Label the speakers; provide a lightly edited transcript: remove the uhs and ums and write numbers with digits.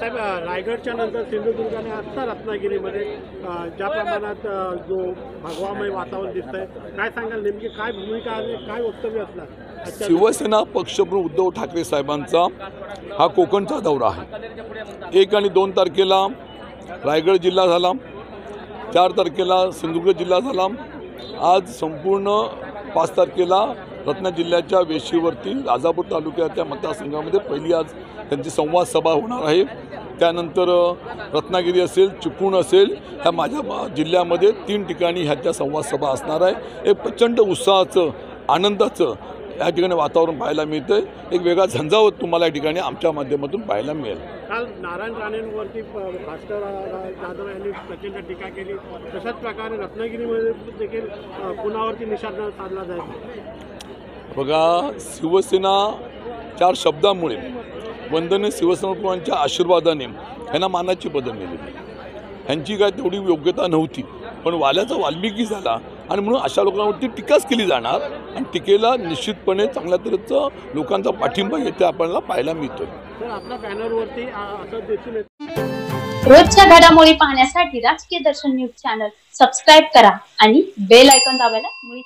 Speaker 1: साहेब रायगडच्या नंतर सिंधुदुर्ग आणि आता रत्नागिरीमध्ये ज्या प्रमाणात जो भगवामय वातावरण दिसतंय, काय सांगाल नेमकी काय भूमिका आहे, काय वक्तव्य असणार?
Speaker 2: शिवसेना पक्षप्रमुख उद्धव ठाकरे साहेबांचा हा कोकणचा दौरा आहे। 1 आणि 2 तारखेला रायगड जिल्हा झाला, 4 तारखेला सिंधुदुर्ग जिल्हा झाला, आज संपूर्ण 5 तारखेला रत्नागिरी जिल्ह्याच्या वेशीवरती राजापूर तालुक्याच्या मतदारसंघामध्ये पहिली आज त्यांची संवाद सभा होणार आहे। त्यानंतर रत्नागिरी असेल, चिपळूण असेल, ह्या माझ्या जिल्ह्यामध्ये 3 ठिकाणी ह्याच्या संवाद सभा असणार आहे। एक प्रचंड उत्साहाचं, आनंदाचं या ठिकाणी वातावरण पाहायला मिळतं आहे। एक वेगळा झंझावत तुम्हाला या ठिकाणी आमच्या माध्यमातून पाहायला मिळेल।
Speaker 1: काल नारायण राणेंवरती भास्कर जाधव यांनी प्रचंड टीका केली, तशाच प्रकारे रत्नागिरीमध्ये देखील पुण्यावरती निशाणा साधला जाईल।
Speaker 2: बघा, शिवसेना 4 शब्दामुळे वंदनीय शिवसेनाप्रमुखांच्या आशीर्वादाने ह्यांना मानाची पदं मिळाली। ह्यांची काय तेवढी योग्यता नव्हती, पण वाल्याचा वाल्मिकी झाला आणि म्हणून अशा लोकांवरती टीकाच केली जाणार आणि टीकेला निश्चितपणे चांगल्या तऱ्हेचं लोकांचा पाठिंबा येथे आपल्याला पाहायला मिळतो।
Speaker 1: तर आपल्या बॅनरवरती असं दिसून येतं।
Speaker 3: रोजच्या घडामोडी पाहण्यासाठी राजकीय दर्शन न्यूज चॅनल सबस्क्राइब करा आणि बेल आयकॉन दाबायला मुळीच